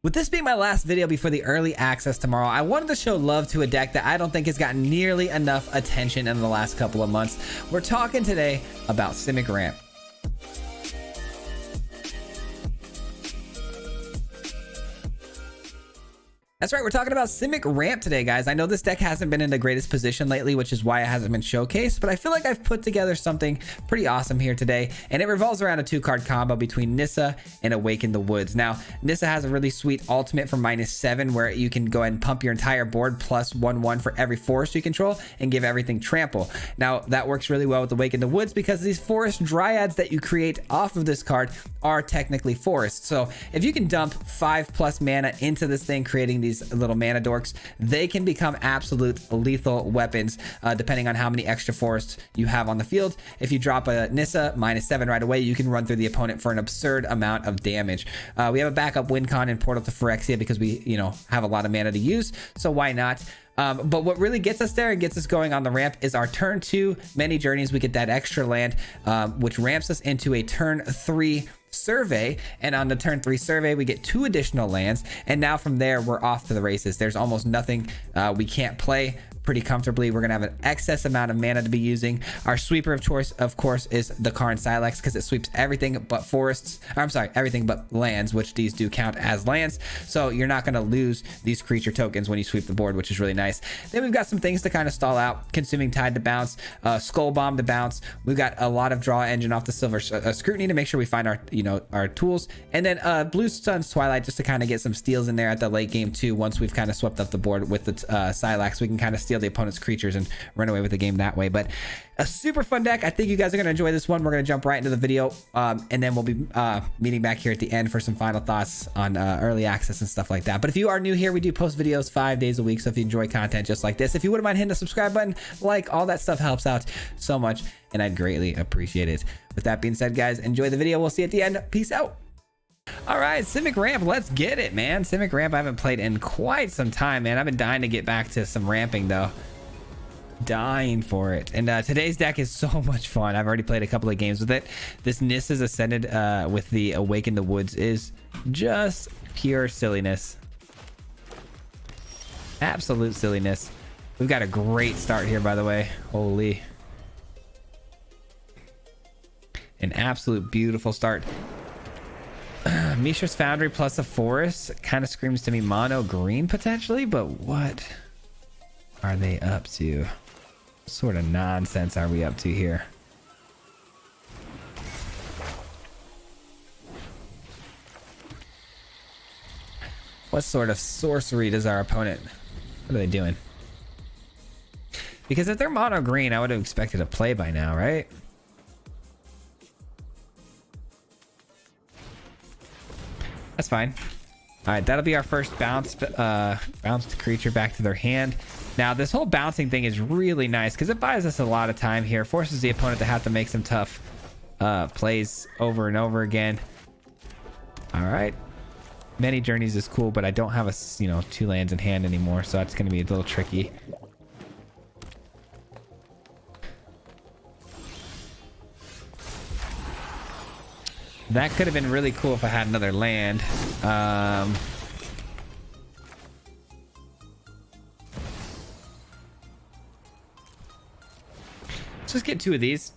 With this being my last video before the early access tomorrow, I wanted to show love to a deck that I don't think has gotten nearly enough attention in the last couple of months. We're talking today about Simic Ramp. That's right, we're talking about Simic Ramp today, guys. I know this deck hasn't been in the greatest position lately, which is why it hasn't been showcased, but I feel like I've put together something pretty awesome here today, and it revolves around a 2-card combo between Nissa and Awaken the Woods. Now, Nissa has a really sweet ultimate for -7, where you can go ahead and pump your entire board plus 1/1 for every forest you control and give everything trample. Now, that works really well with Awaken the Woods because these forest dryads that you create off of this card are technically forests. So if you can dump 5+ mana into this thing, creating these little mana dorks, they can become absolute lethal weapons depending on how many extra forests you have on the field. If you drop a Nissa -7 right away, you can run through the opponent for an absurd amount of damage. We have a backup win con in Portal to Phyrexia because we have a lot of mana to use, so why not? But what really gets us there and gets us going on the ramp is our turn 2 many journeys. We get that extra land, which ramps us into a turn 3 survey, and on the turn 3 survey we get 2 additional lands, and now from there we're off to the races. There's almost nothing we can't play pretty comfortably. We're gonna have an excess amount of mana to be using. Our sweeper of choice, of course, is the Karn Silex, because it sweeps everything but forests, or I'm sorry, everything but lands, which these do count as lands, so you're not gonna lose these creature tokens when you sweep the board, which is really nice. Then we've got some things to kind of stall out: Consuming Tide to bounce, Skull Bomb to bounce. We've got a lot of draw engine off the Silver Scrutiny to make sure we find our our tools, and then Blue Sun's Twilight just to kind of get some steals in there at the late game too. Once we've kind of swept up the board with the Silex, we can kind of steal the opponent's creatures and run away with the game that way. But a super fun deck. I think you guys are going to enjoy this one. We're going to jump right into the video, and then we'll be meeting back here at the end for some final thoughts on early access and stuff like that. But if you are new here, we do post videos 5 days a week, so if you enjoy content just like this, if you wouldn't mind hitting the subscribe button, all that stuff helps out so much, and I'd greatly appreciate it. With that being said, guys, enjoy the video. We'll see you at the end. Peace out. All right, Simic Ramp, let's get it, man. Simic Ramp I haven't played in quite some time, man. I've been dying to get back to some ramping though. Dying for it. And today's deck is so much fun. I've already played a couple of games with it. This Nissa's Ascended with the Awaken the Woods is just pure silliness. Absolute silliness. We've got a great start here, by the way. Holy. An absolute beautiful start. Mishra's Foundry plus a forest kind of screams to me mono green potentially, but what are they up to? What sort of nonsense are we up to here? What sort of sorcery does our opponent? What are they doing? Because if they're mono green, I would have expected a play by now, right? That's fine. All right, that'll be our first bounced creature back to their hand. Now, this whole bouncing thing is really nice because it buys us a lot of time here, forces the opponent to have to make some tough plays over and over again. All right, many journeys is cool, but I don't have a 2 lands in hand anymore, so that's going to be a little tricky. That could have been really cool if I had another land. Let's just get 2 of these.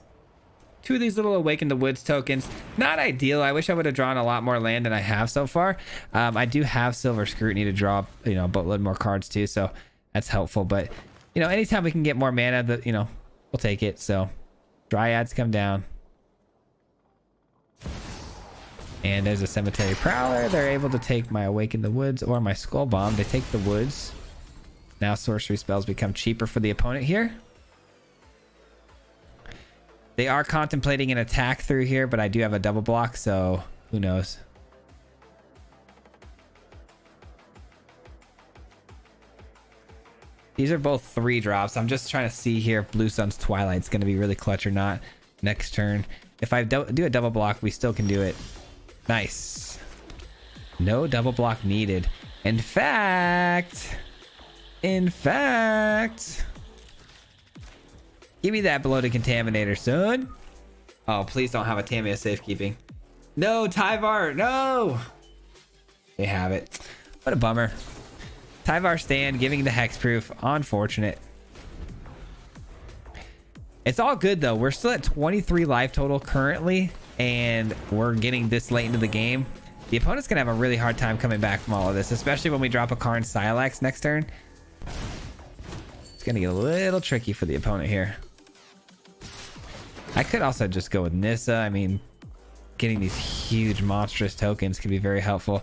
2 of these little Awaken the Woods tokens. Not ideal. I wish I would have drawn a lot more land than I have so far. I do have Silver Scrutiny to draw, a boatload more cards too, so that's helpful. But, anytime we can get more mana, we'll take it. So, Dryads come down. And there's a Cemetery Prowler. They're able to take my Awaken the Woods or my Skull Bomb. They take the Woods. Now sorcery spells become cheaper for the opponent here. They are contemplating an attack through here, but I do have a double block, so who knows? These are both 3 drops. I'm just trying to see here if Blue Sun's Twilight's going to be really clutch or not next turn. If I do a double block, we still can do it. Nice. No double block needed. In fact, give me that Bloated Contaminator, son. Oh, please don't have a Tamia safekeeping. No, Tyvar, no. They have it. What a bummer. Tyvar stand giving the hexproof. Unfortunate. It's all good though. We're still at 23 life total currently, and we're getting this late into the game. The opponent's gonna have a really hard time coming back from all of this, especially when we drop a Karn Silex next turn. It's gonna get a little tricky for the opponent here. I could also just go with Nissa. I mean, getting these huge monstrous tokens could be very helpful.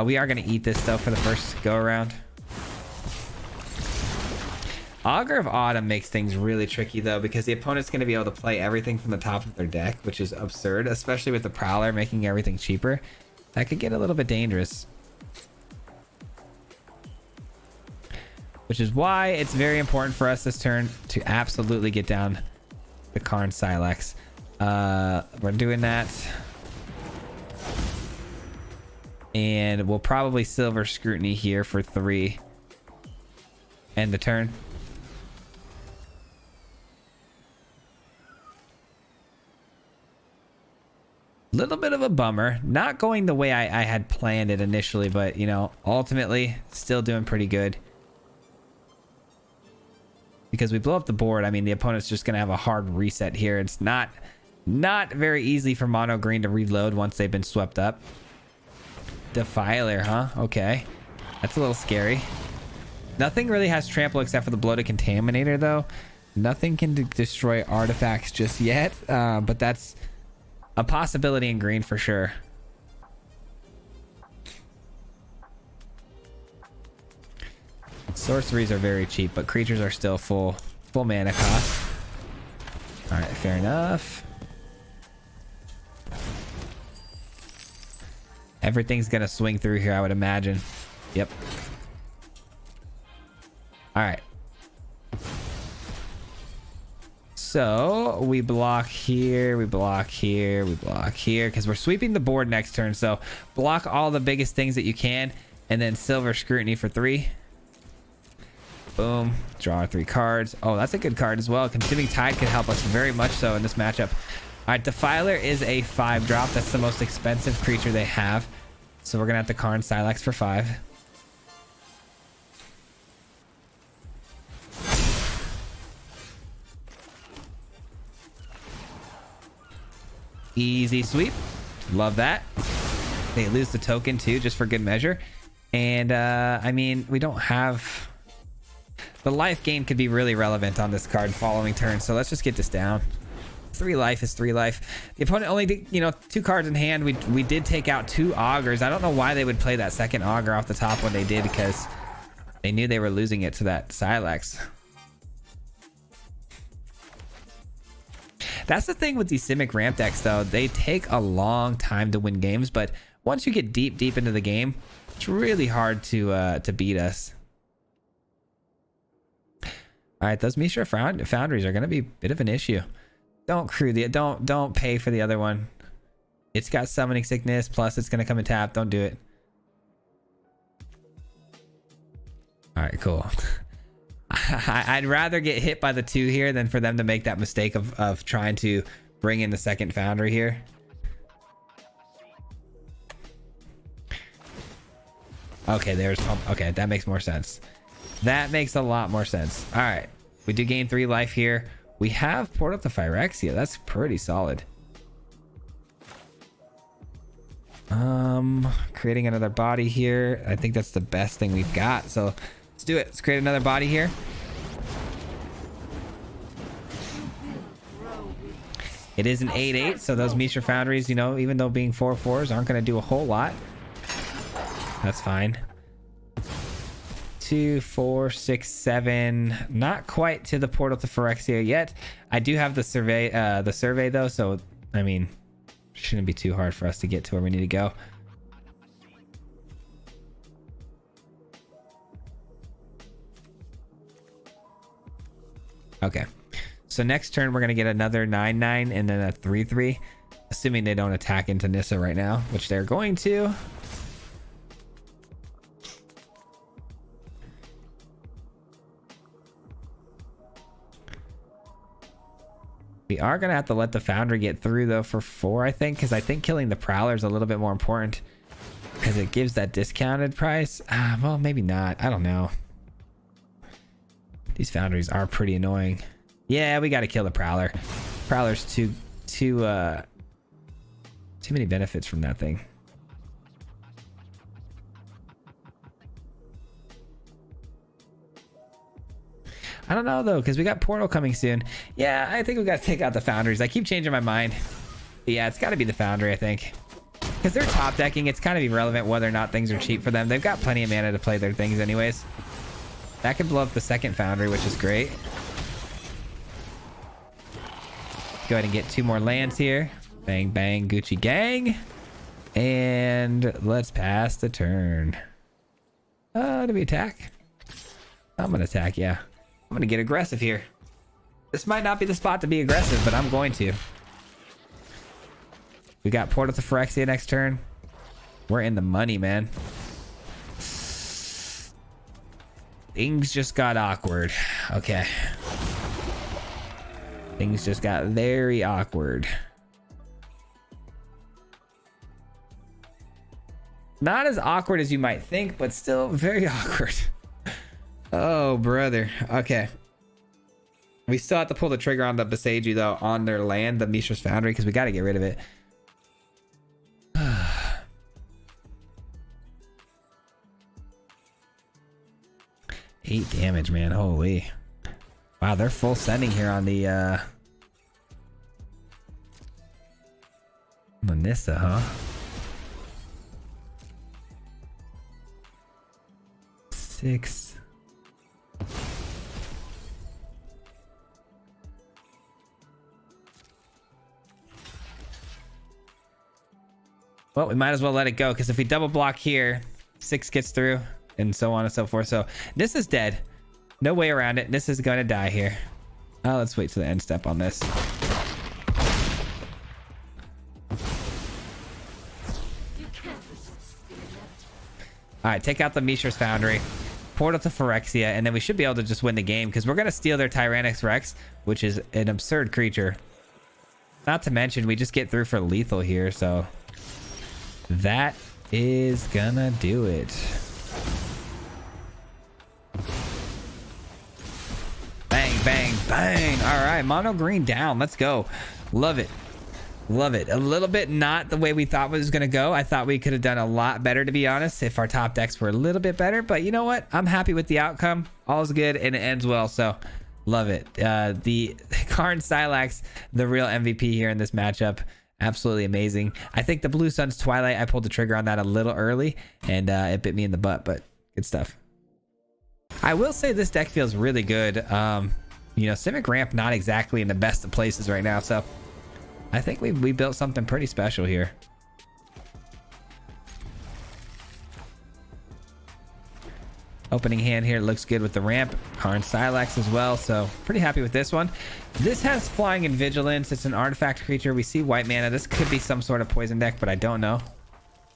We are gonna eat this though for the first go around. Augur of Autumn makes things really tricky though, because the opponent's going to be able to play everything from the top of their deck, which is absurd, especially with the Prowler making everything cheaper. That could get a little bit dangerous. Which is why it's very important for us this turn to absolutely get down the Karn Silex. We're doing that. And we'll probably Silver Scrutiny here for 3. End the turn. Little bit of a bummer, not going the way I had planned it initially, but you know, ultimately still doing pretty good because we blow up the board. I mean, the opponent's just gonna have a hard reset here. It's not very easy for mono green to reload once they've been swept up. Defiler, huh? Okay, that's a little scary. Nothing really has trample except for the bloated contaminator though. Nothing can destroy artifacts just yet, but that's a possibility in green for sure. Sorceries are very cheap, but creatures are still full mana cost. All right, fair enough. Everything's gonna swing through here, I would imagine. Yep. All right. So we block here, we block here, we block here, because we're sweeping the board next turn. So block all the biggest things that you can, and then Silver Scrutiny for 3. Boom. Draw 3 cards. Oh, that's a good card as well. Consuming Tide could help us very much so in this matchup. All right, Defiler is a 5-drop. That's the most expensive creature they have. So we're gonna have to Karn Silex for 5. Easy sweep. Love that. They lose the token too, just for good measure. And I mean, we don't have... The life gain could be really relevant on this card following turn. So let's just get this down. 3 life is 3 life. The opponent only did, you know, 2 cards in hand. We did take out 2 Augurs. I don't know why they would play that second Augur off the top when they did, because they knew they were losing it to that Silex. That's the thing with these Simic ramp decks though. They take a long time to win games, but once you get deep into the game, it's really hard to beat us. All right, those Mishra Foundries are going to be a bit of an issue. Don't don't pay for the other one. It's got Summoning Sickness, plus it's going to come and tap. Don't do it. All right, cool. I'd rather get hit by the 2 here than for them to make that mistake of trying to bring in the second Foundry here. Okay, there's pump. Okay, that makes more sense. That makes a lot more sense. All right, we do gain 3 life here. We have Portal to Phyrexia. That's pretty solid. Creating another body here. I think that's the best thing we've got. So let's do it. Let's create another body here. It is an 8/8, so those Mishra Foundries, you know, even though being 4/4s, aren't going to do a whole lot. That's fine. 2, 4, 6, 7. Not quite to the Portal to Phyrexia yet. I do have the survey though, so I mean, shouldn't be too hard for us to get to where we need to go. Okay, so next turn we're gonna get another 9/9 and then a 3/3, assuming they don't attack into Nissa right now, which they're going to. We are gonna have to let the Foundry get through though for 4, I think, because I think killing the Prowler is a little bit more important. because it gives that discounted price. Well, maybe not. I don't know. These foundries are pretty annoying. Yeah, we got to kill the Prowler. Prowler's too many benefits from that thing. I don't know though, because we got Portal coming soon. Yeah, I think we got to take out the foundries. I keep changing my mind. But yeah, it's got to be the foundry, I think. Because they're top decking, it's kind of irrelevant whether or not things are cheap for them. They've got plenty of mana to play their things anyways. That could blow up the second foundry, which is great. Go ahead and get 2 more lands here. Bang, bang, Gucci gang. And let's pass the turn. Do we attack? I'm going to attack, yeah. I'm going to get aggressive here. This might not be the spot to be aggressive, but I'm going to. We got Portal to Phyrexia next turn. We're in the money, man. Things just got awkward. Okay. Things just got very awkward. Not as awkward as you might think, but still very awkward. Oh, brother. Okay. We still have to pull the trigger on the Beseiju, though, on their land, the Mishra's Foundry, because we got to get rid of it. 8 damage, man. Holy. Wow, they're full sending here on the Nissa, huh? 6. Well, we might as well let it go, because if we double block here, 6 gets through, and so on and so forth. So this is dead. No way around it. This is going to die here. Let's wait till the end step on this. All right, take out the Mishra's Foundry. Portal to Phyrexia, and then we should be able to just win the game, because we're going to steal their Tyrannix Rex, which is an absurd creature. Not to mention, we just get through for lethal here, so that is gonna do it. Bang, bang, bang. All right, mono green down. Let's go. Love it. Love it. A little bit not the way we thought it was going to go. I thought we could have done a lot better, to be honest, if our top decks were a little bit better. But you know what? I'm happy with the outcome. All's good, and it ends well. So love it. The Karn Silax, the real MVP here in this matchup. Absolutely amazing. I think the Blue Suns Twilight, I pulled the trigger on that a little early, and it bit me in the butt, but good stuff. I will say this deck feels really good. You know, Simic Ramp not exactly in the best of places right now, so I think we built something pretty special here. Opening hand here looks good with the ramp. Karn Silax as well, so pretty happy with this one. This has Flying and Vigilance. It's an artifact creature. We see white mana. This could be some sort of poison deck, but I don't know.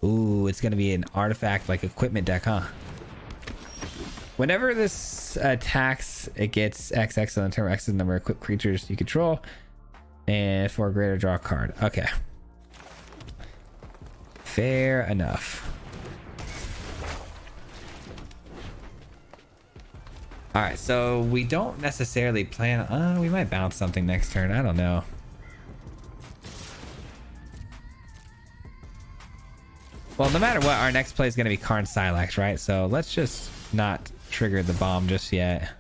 Ooh, it's going to be an artifact like equipment deck, huh? Whenever this attacks, it gets XX on the turn. X is the number of equipped creatures you control. And for a greater, draw a card. Okay. Fair enough. All right, so we don't necessarily plan. We might bounce something next turn. I don't know. Well, no matter what, our next play is going to be Karn Silax, right? So let's just not trigger the bomb just yet.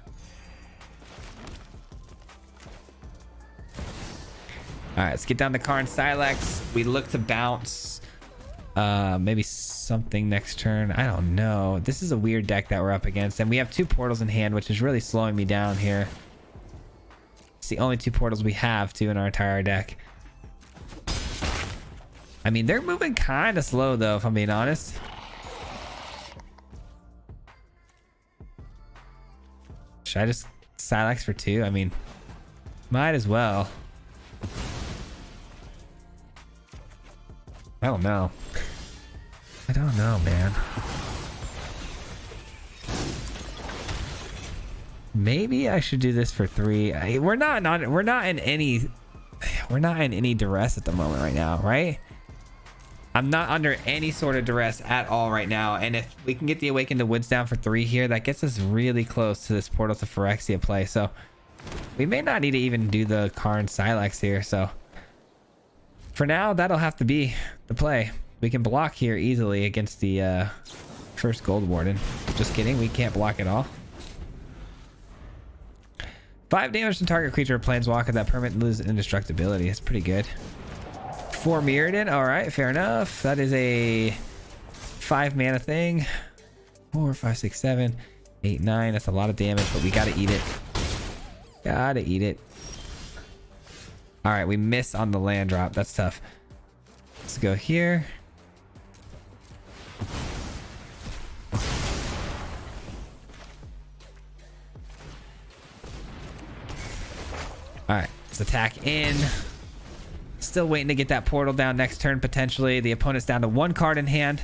All right, let's get down to Karn Silax. We look to bounce. Maybe something next turn. I don't know. This is a weird deck that we're up against, and we have 2 portals in hand, which is really slowing me down here. It's the only 2 portals we have, too, in our entire deck. I mean, they're moving kind of slow, though, if I'm being honest. Should I just Silax for 2? I mean, might as well. I don't know. I don't know, man. Maybe I should do this for 3. We're not in any duress at the moment right now, right? I'm not under any sort of duress at all right now. And if we can get the Awakened to Woods down for 3 here, that gets us really close to this Portal to Phyrexia play. So we may not need to even do the Karn Silex here. So for now, that'll have to be the play. We can block here easily against the first Gold Warden. Just kidding, we can't block at all. 5 damage to target creature or planeswalker that permanently loses indestructibility. It's pretty good. 4 Mirrodin. All right, fair enough. That is a 5 mana thing. 4, 5, 6, 7, 8, 9. That's a lot of damage, but we gotta eat it. Gotta eat it. All right, we miss on the land drop. That's tough. Let's go here. All right, let's attack in. Still waiting to get that portal down next turn, potentially. The opponent's down to 1 card in hand.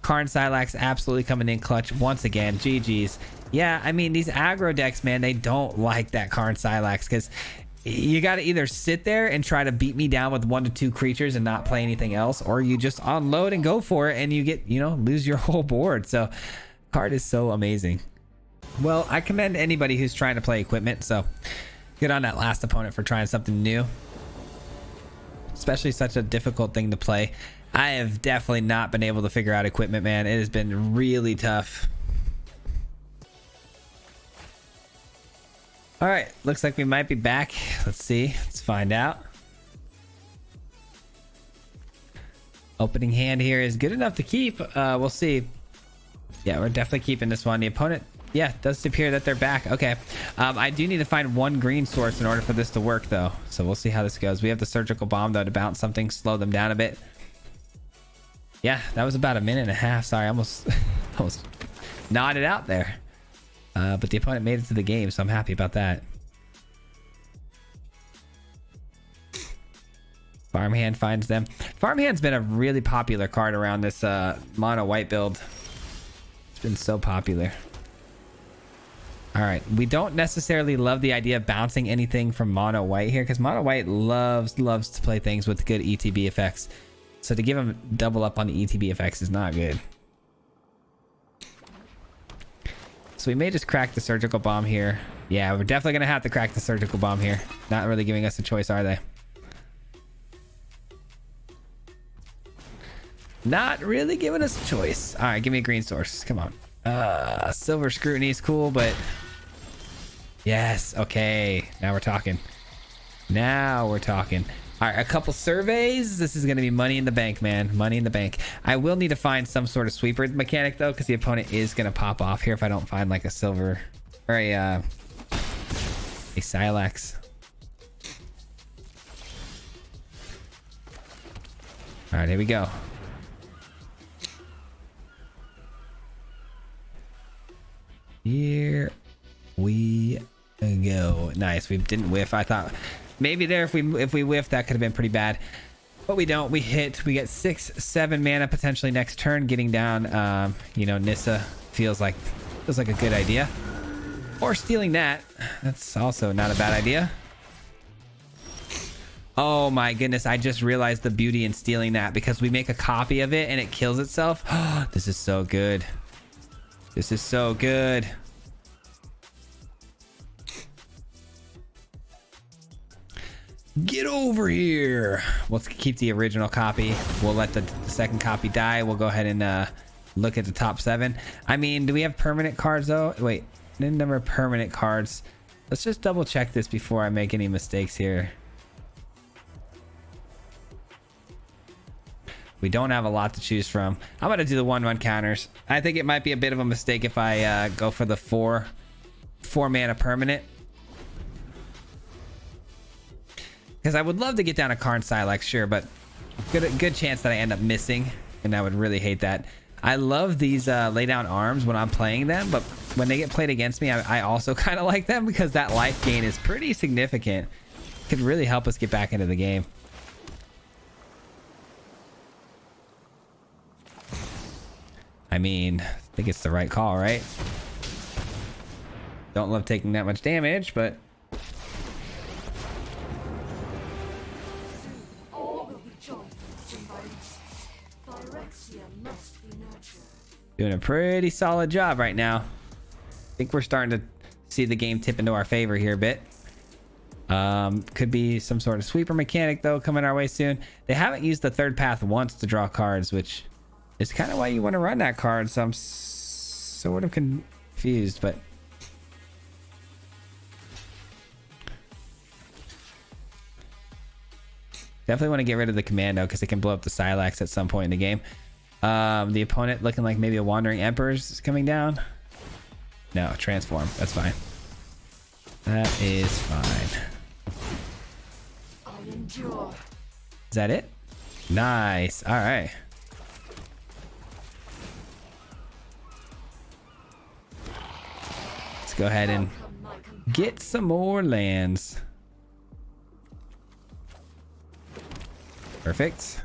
Karn Silex absolutely coming in clutch once again. GG's. Yeah, I mean, these aggro decks, man, they don't like that Karn Silex because you got to either sit there and try to beat me down with 1 to 2 creatures and not play anything else, or you just unload and go for it and you get, you know, lose your whole board. So card is so amazing. Well, I commend anybody who's trying to play equipment. So good on that last opponent for trying something new. Especially such a difficult thing to play. I have definitely not been able to figure out equipment, man. It has been really tough. All right, looks like we might be back. Let's see. Let's find out. Opening hand here is good enough to keep. We'll see. Yeah, we're definitely keeping this one. The opponent, yeah, does appear that they're back. Okay. I do need to find 1 green source in order for this to work, though. So we'll see how this goes. We have the Surgical Bomb, though, to bounce something, slow them down a bit. Yeah, that was about 1.5 minutes. Sorry, I almost nodded out there. But the opponent made it to the game, so I'm happy about that. Farmhand finds them. Farmhand's been a really popular card around this mono white build. It's been so popular. All right, we don't necessarily love the idea of bouncing anything from mono white here because mono white loves to play things with good ETB effects. So to give him double up on the ETB effects is not good. So we may just crack the Surgical Bomb here. Yeah, we're definitely gonna have to crack the Surgical Bomb here. Not really giving us a choice, are they? Not really giving us a choice. All right, give me a green source. Come on. Silver Scrutiny is cool, but yes. Okay, now we're talking. Now we're talking. All right, a couple surveys. This is going to be money in the bank, man. Money in the bank. I will need to find some sort of sweeper mechanic, though, because the opponent is going to pop off here if I don't find, like, a silver or a Silex. All right, here we go. Here we go. Nice. We didn't whiff. I thought maybe there if we whiffed that could have been pretty bad, but we don't. We hit. We get 6, 7 mana potentially next turn. Getting down, you know, Nissa feels like a good idea. Or stealing that. That's also not a bad idea. Oh my goodness! I just realized the beauty in stealing that because we make a copy of it and it kills itself. This is so good. This is so good. Get over here. Let's keep the original copy. We'll let the second copy die. We'll go ahead and look at the top 7. I mean, do we have permanent cards though? Wait, number of permanent cards. Let's just double check this before I make any mistakes here. We don't have a lot to choose from. I'm going to do the 1/1 counters. I think it might be a bit of a mistake if I go for the 4 mana permanent. Because I would love to get down a Karn Silex, sure, but good chance that I end up missing, and I would really hate that. I love these lay down arms when I'm playing them, but when they get played against me, I also kind of like them because that life gain is pretty significant. Could really help us get back into the game. I mean, I think it's the right call, right? Don't love taking that much damage, but Doing a pretty solid job right now. I think we're starting to see the game tip into our favor here a bit. Could be some sort of sweeper mechanic though coming our way soon. They haven't used the third path once to draw cards, which is kind of why you want to run that card. So I'm sort of confused, but definitely want to get rid of the commando because it can blow up the Silax at some point in the game. The opponent looking like maybe a Wandering Emperor is coming down. No, transform. That's fine. That is fine. Is that it? Nice. All right. Let's go ahead and get some more lands. Perfect.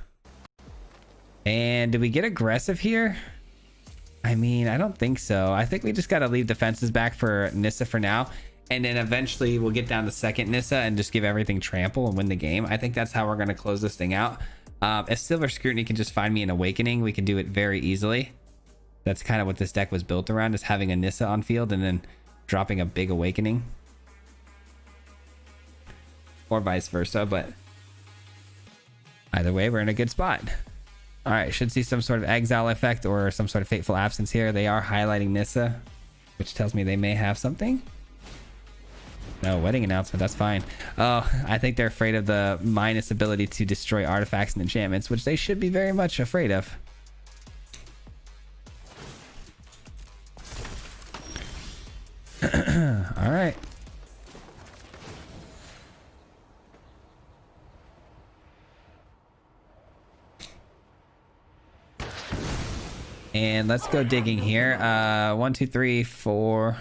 And did we get aggressive here? I mean, I don't think so. I think we just got to leave defenses back for Nissa for now. And then eventually we'll get down to second Nissa and just give everything trample and win the game. I think that's how we're going to close this thing out. If Silver Scrutiny can just find me an Awakening, we can do it very easily. That's kind of what this deck was built around, is having a Nissa on field and then dropping a big Awakening. Or vice versa, but either way, we're in a good spot. All right, should see some sort of exile effect or some sort of fateful absence here. They are highlighting Nissa, which tells me they may have something. No, wedding announcement, that's fine. Oh, I think they're afraid of the minus ability to destroy artifacts and enchantments, which they should be very much afraid of. All right. And let's go digging here. 1, 2, 3, 4,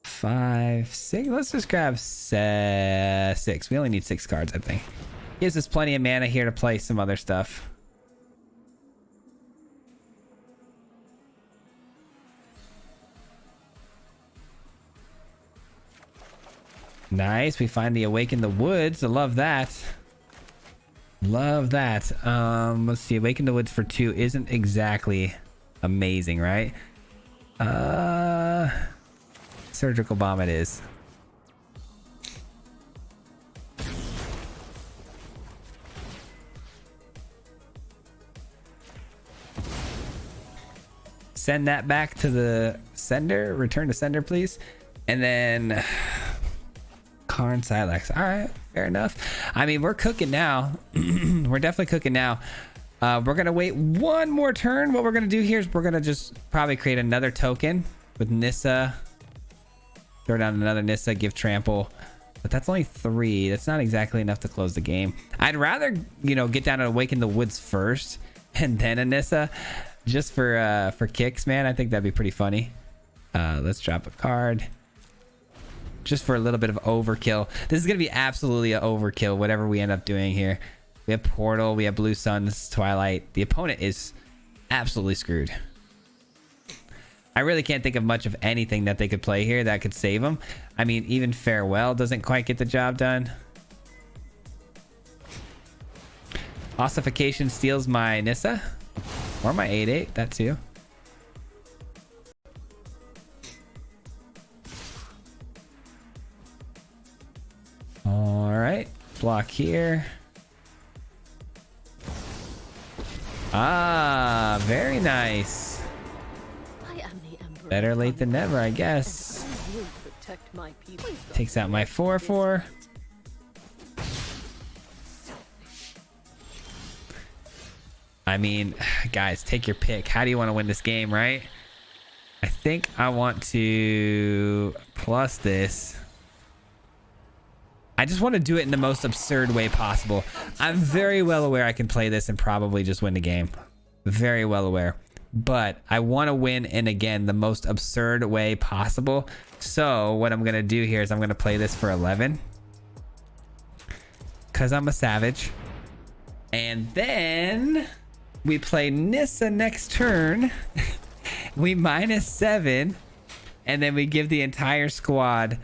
5, 6. Let's just grab 6. We only need 6 cards, I think. Gives us plenty of mana here to play some other stuff. Nice. We find the Awaken the Woods. I love that. Love that. Let's see. Awaken the Woods for 2 isn't exactly amazing, right? Surgical Bomb it is. Send that back to the sender. Return to sender, please. And then Karn Silax. All right, fair enough. I mean, we're cooking now. We're definitely cooking now. We're gonna wait one more turn. What we're gonna do here is we're gonna just probably create another token with Nissa. Throw down another Nissa, give trample. But that's only 3. That's not exactly enough to close the game. I'd rather, you know, get down and Awaken the Woods first and then a Nissa, just for kicks, man. I think that'd be pretty funny. Let's drop a card. Just for a little bit of overkill. This is going to be absolutely an overkill, whatever we end up doing here. We have Portal, we have Blue Suns, Twilight. The opponent is absolutely screwed. I really can't think of much of anything that they could play here that could save them. I mean, even Farewell doesn't quite get the job done. Ossification steals my Nissa. Or my 8/8, that too. All right, block here. Ah, very nice. Better late than never, I guess. Takes out my 4/4. I mean, guys, take your pick. How do you want to win this game, right? I think I want to plus this. I just want to do it in the most absurd way possible. I'm very well aware I can play this and probably just win the game. Very well aware. But I want to win in, again, the most absurd way possible. So what I'm going to do here is I'm going to play this for 11. Because I'm a savage. And then we play Nissa next turn. We -7. And then we give the entire squad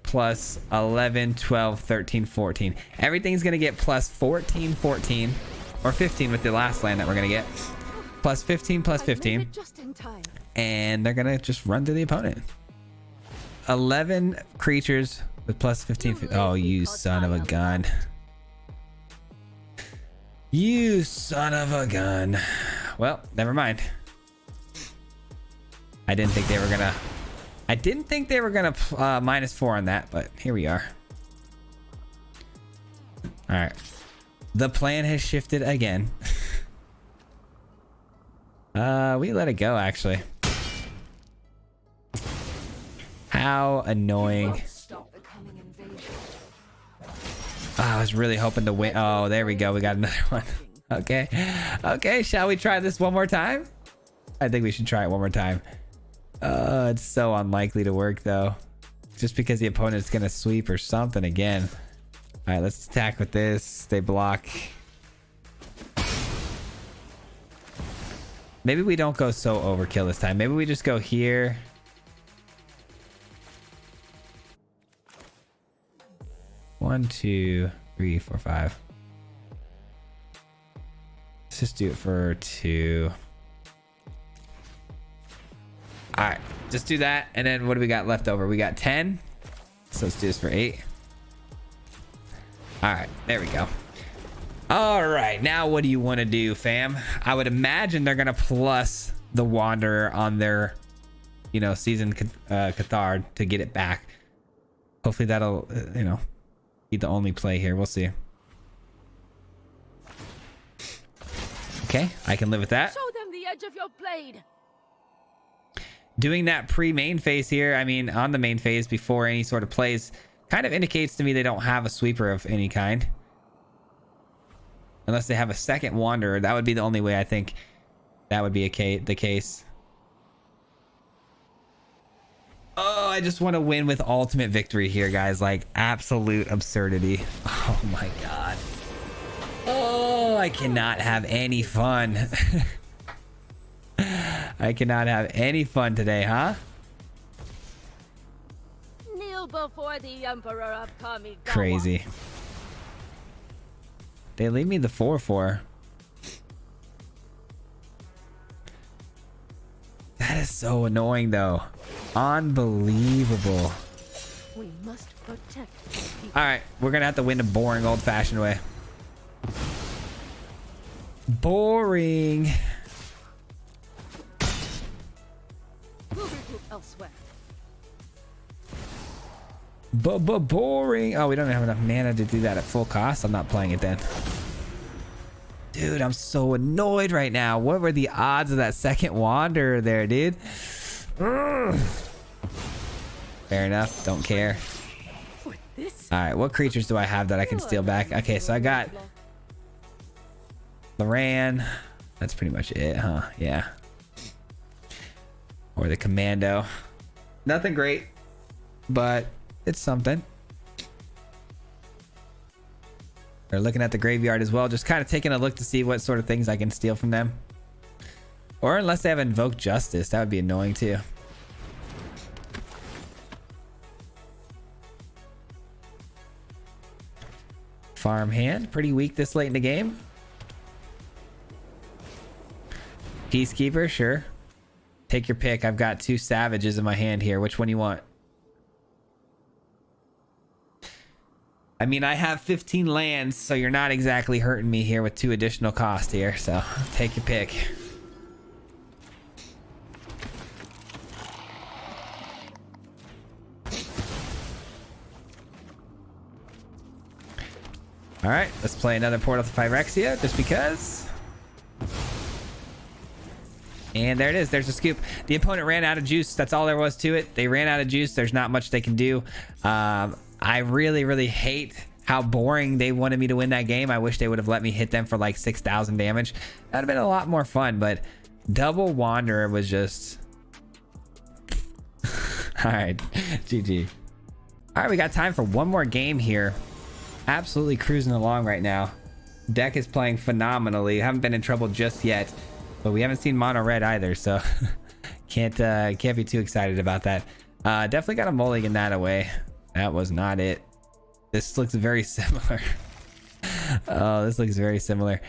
plus 11, 12, 13, 14. Everything's going to get plus 14, 14. Or 15 with the last land that we're going to get. plus 15, plus 15. And they're going to just run through the opponent. 11 creatures with plus 15. Oh, you son of a gun. You son of a gun. Well, never mind. I didn't think they were gonna -4 on that, but here we are. All right. The plan has shifted again. We let it go, actually. How annoying. Oh, I was really hoping to win. Oh, there we go. We got another one. Okay. Okay, shall we try this one more time? I think we should try it one more time. It's so unlikely to work, though. Just because the opponent's going to sweep or something again. All right, let's attack with this. They block. Maybe we don't go so overkill this time. Maybe we just go here. One, two, three, four, five. Let's just do it for 2. All right, just do that. And then what do we got left over? We got 10. So let's do this for 8. All right, there we go. All right, now what do you want to do, fam? I would imagine they're going to plus the Wanderer on their, season Cathar to get it back. Hopefully that'll, be the only play here. We'll see. Okay, I can live with that. Show them the edge of your blade. Doing that pre-main phase here, I mean, on the main phase before any sort of plays, kind of indicates to me they don't have a sweeper of any kind. Unless they have a second Wanderer. That would be the only way I think that would be the case. Oh, I just want to win with ultimate victory here, guys. Like, absolute absurdity. Oh, my God. Oh, I cannot have any fun. I cannot have any fun today, huh? Kneel before the Emperor of Kamigawa. Crazy. They leave me the 4/4. That is so annoying, though. Unbelievable. We must protect. All right, we're gonna have to win a boring, old-fashioned way. Boring. We'll regroup elsewhere. Boring. Oh, we don't have enough mana to do that at full cost. I'm not playing it then. Dude, I'm so annoyed right now. What were the odds of that second Wanderer there, dude? Ugh. Fair enough. Don't care. All right, what creatures do I have that I can steal back? Okay, so I got Loran. That's pretty much it, huh? Yeah. Or the Commando. Nothing great, but it's something. They're looking at the graveyard as well, just kind of taking a look to see what sort of things I can steal from them. Or unless they have Invoked Justice, that would be annoying too. Farmhand, pretty weak this late in the game. Peacekeeper, sure. Take your pick. I've got 2 Savages in my hand here. Which one you want? I mean, I have 15 lands, so you're not exactly hurting me here with 2 additional cost here. So take your pick. All right, let's play another Portal to Phyrexia just because. And there it is. There's a scoop. The opponent ran out of juice. That's all there was to it. They ran out of juice. There's not much they can do. I really, really hate how boring they wanted me to win that game. I wish they would have let me hit them for like 6,000 damage. That would have been a lot more fun, but double Wanderer was just... All right, GG. All right, we got time for one more game here. Absolutely cruising along right now. Deck is playing phenomenally. Haven't been in trouble just yet, but we haven't seen mono red either, so can't be too excited about that. Definitely got a mulligan that away. That was not it. This looks very similar. Oh, this looks very similar.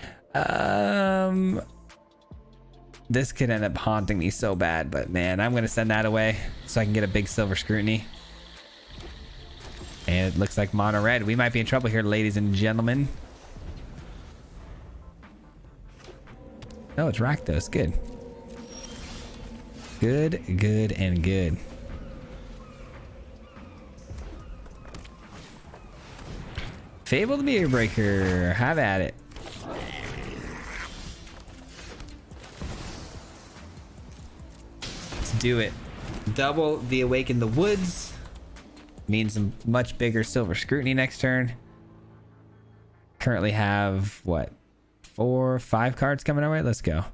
This could end up haunting me so bad, but man, I'm gonna send that away so I can get a big silver scrutiny. And it looks like mono red. We might be in trouble here, ladies and gentlemen. Oh, it's Rakdos. Good. Good, good, and good. Fabled Mirror Breaker. Have at it. Let's do it. Double the Awaken the Woods. Means a much bigger silver scrutiny next turn. Currently have, what, 4, 5 cards coming our way? Let's go.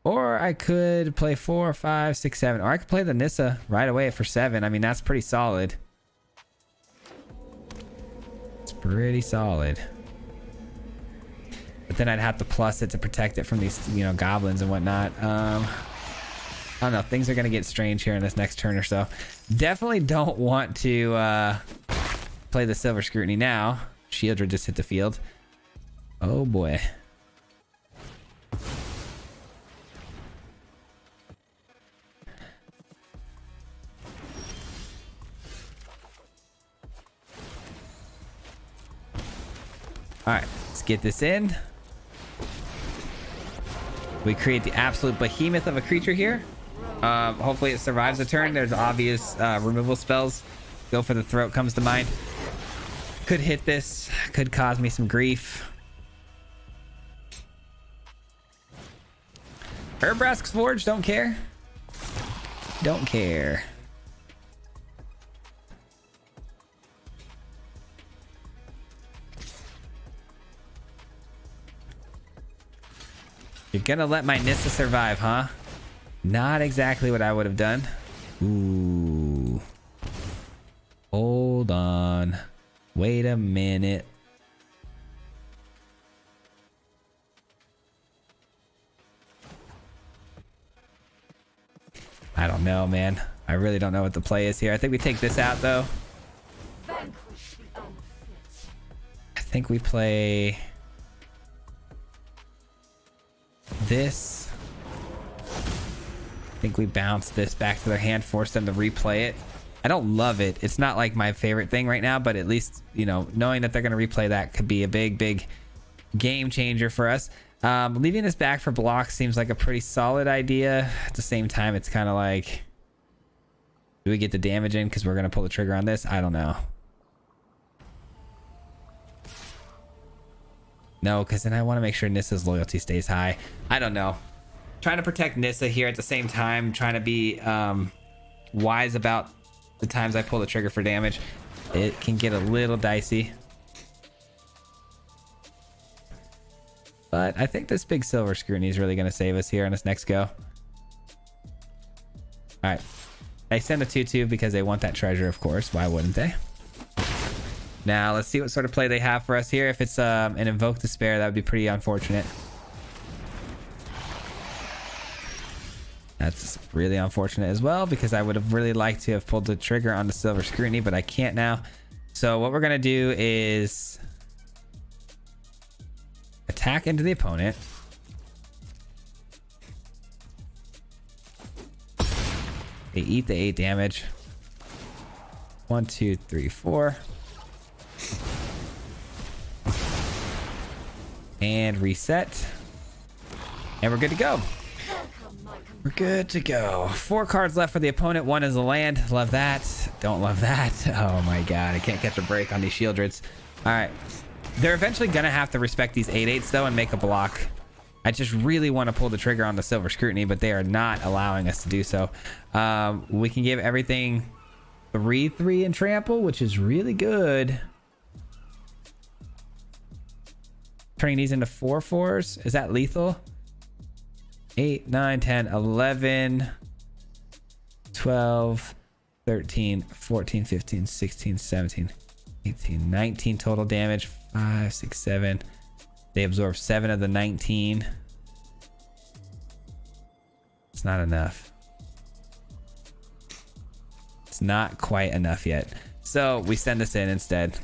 Or I could play 4, 5, 6, 7. Or I could play the Nissa right away for 7. I mean, that's pretty solid. It's pretty solid. But then I'd have to plus it to protect it from these, you know, goblins and whatnot. I don't know. Things are going to get strange here in this next turn or so. Definitely don't want to play the silver scrutiny now. Shieldred just hit the field. Oh boy. All right, let's get this in. We create the absolute behemoth of a creature here. Hopefully it survives the turn. There's obvious removal spells. Go for the Throat comes to mind. Could hit this. Could cause me some grief. Herbrask's Forge, don't care. Don't care. You're gonna let my Nissa survive, huh? Not exactly what I would have done. Ooh. Hold on. Wait a minute. I don't know, man. I really don't know what the play is here. I think we take this out, though. I think we play this. I think we bounce this back to their hand, force them to replay it. I don't love it. It's not like my favorite thing right now, but at least, you know, knowing that they're going to replay that could be a big game changer for us. Leaving this back for block seems like a pretty solid idea. At the same time, it's kind of like, do we get the damage in because we're going to pull the trigger on this? I don't know. No, because then I want to make sure Nissa's loyalty stays high. I don't know. Trying to protect Nissa here at the same time. Trying to be wise about the times I pull the trigger for damage. It can get a little dicey. But I think this big silver scrutiny is really going to save us here on this next go. Alright. They send a 2/2 because they want that treasure, of course. Why wouldn't they? Now, let's see what sort of play they have for us here. If it's an Invoke Despair, that would be pretty unfortunate. That's really unfortunate as well, because I would have really liked to have pulled the trigger on the silver scrutiny, but I can't now. So what we're going to do is attack into the opponent. They eat the 8 damage. 1, 2, 3, 4. And reset. And we're good to go. We're good to go. 4 cards left for the opponent. 1 is a land. Love that. Don't love that. Oh my god. I can't catch a break on these Shieldreds. Alright. They're eventually going to have to respect these 8/8s though and make a block. I just really want to pull the trigger on the silver scrutiny, but they are not allowing us to do so. We can give everything 3/3 and trample, which is really good. Turning these into 4/4s. Is that lethal? 8, 9, 10, 11, 12, 13, 14, 15, 16, 17, 18, 19 total damage. 5, 6, 7. They absorb 7 of the 19. It's not enough. It's not quite enough yet. So we send this in instead.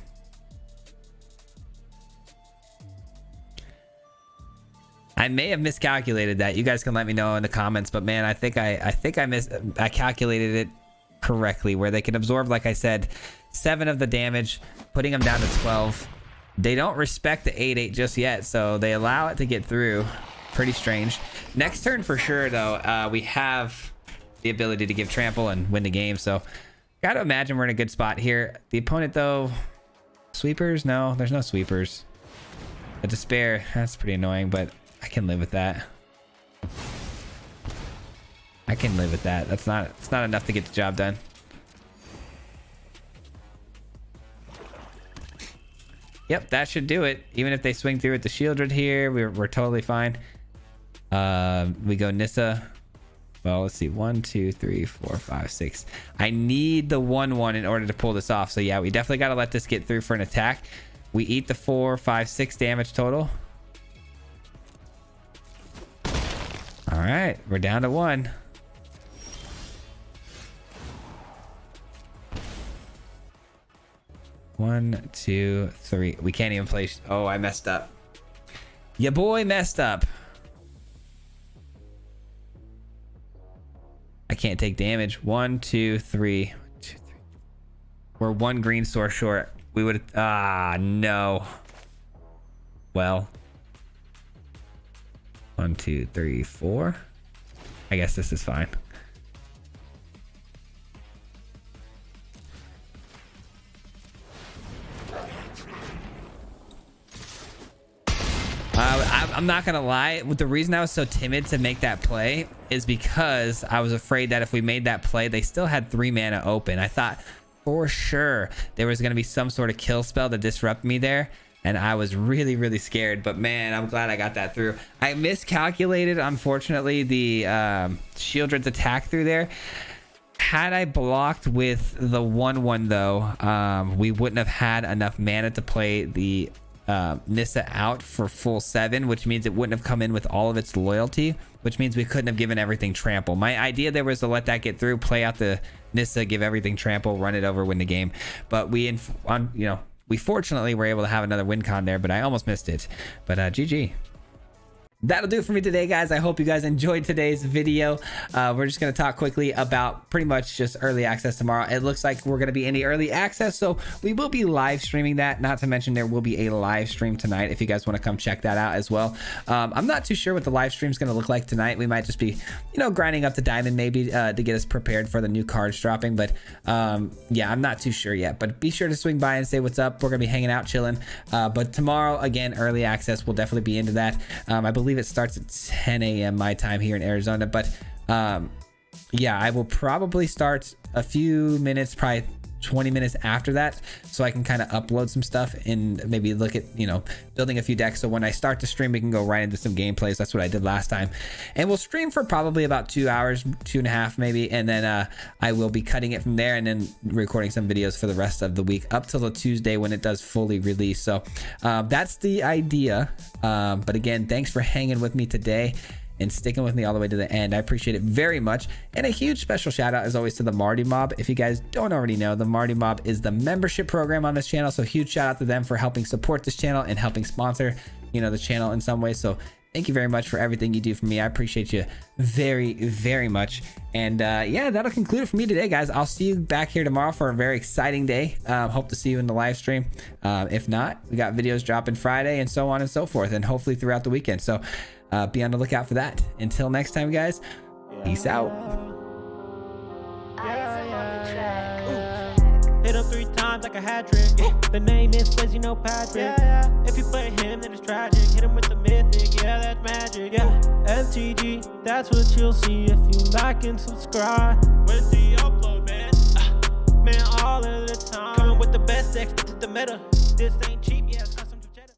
I may have miscalculated that. You guys can let me know in the comments, but man, I think I calculated it correctly, where they can absorb, like I said, 7 of the damage, putting them down to 12. They don't respect the 8/8 just yet, so they allow it to get through. Pretty strange. Next turn for sure, though, we have the ability to give trample and win the game, so gotta imagine we're in a good spot here. The opponent, though, sweepers? No, there's no sweepers. A despair, that's pretty annoying, but I can live with that. I can live with that. It's not enough to get the job done. Yep, that should do it. Even if they swing through with the Shieldred here, we're totally fine. We go Nissa. Well, let's see. 1, 2, 3, 4, 5, 6. I need the 1/1 in order to pull this off. So yeah, we definitely got to let this get through for an attack. We eat the 4, 5, 6 damage total. All right, we're down to 1. One, 2, 3. We can't even play. Oh, I messed up. Ya boy messed up. I can't take damage. 1, 2, 3. 2, 3. We're 1 green source short. We would. Ah, no. Well. 1, 2, 3, 4. I guess this is fine. I'm not gonna lie, the reason I was so timid to make that play is because I was afraid that if we made that play, they still had 3 mana open. I thought for sure there was gonna be some sort of kill spell to disrupt me there, and I was really, really scared. But man, I'm glad I got that through. I miscalculated, unfortunately, the Shieldred's attack through there. Had I blocked with the 1/1 though, we wouldn't have had enough mana to play the Nissa out for full 7, which means it wouldn't have come in with all of its loyalty, which means we couldn't have given everything trample. My idea there was to let that get through, play out the Nissa, give everything trample, run it over, win the game. But we fortunately were able to have another win con there, but I almost missed it. But GG. That'll do it for me today, guys. I hope you guys enjoyed today's video. We're just going to talk quickly about pretty much just early access tomorrow. It looks like we're going to be in the early access, so we will be live streaming that. Not to mention there will be a live stream tonight if you guys want to come check that out as well. I'm not too sure what the live stream is going to look like tonight. We might just be, grinding up the diamond maybe to get us prepared for the new cards dropping. But yeah, I'm not too sure yet. But be sure to swing by and say what's up. We're going to be hanging out, chilling. But tomorrow, again, early access. We'll definitely be into that. I believe it starts at 10 a.m. my time here in Arizona, but yeah, I will probably start a few minutes, probably 20 minutes after that, so I can kind of upload some stuff and maybe look at building a few decks, so when I start to stream we can go right into some gameplays. That's what I did last time, and we'll stream for probably about 2 hours, 2.5 maybe, and then I will be cutting it from there and then recording some videos for the rest of the week up till the Tuesday when it does fully release. So that's the idea. But again, thanks for hanging with me today and sticking with me all the way to the end. I appreciate it very much. And a huge special shout out as always to the Marty Mob. If you guys don't already know, the Marty Mob is the membership program on this channel, so huge shout out to them for helping support this channel and helping sponsor the channel in some ways. So thank you very much for everything you do for me. I appreciate you very, very much. And yeah, that'll conclude it for me today, guys. I'll see you back here tomorrow for a very exciting day. Hope to see you in the live stream. If not, we got videos dropping Friday and so on and so forth, and hopefully throughout the weekend. So be on the lookout for that. Until next time, guys, peace out. Hit him 3 times like a hat trick. The name is Patrick. If you play him, then it's tragic. Hit him with the mythic, yeah, that's magic. MTG, that's what you'll see if you like and subscribe. Where's the upload, man? Man, all of the time. Coming with the best decks, this is the meta. This ain't cheap.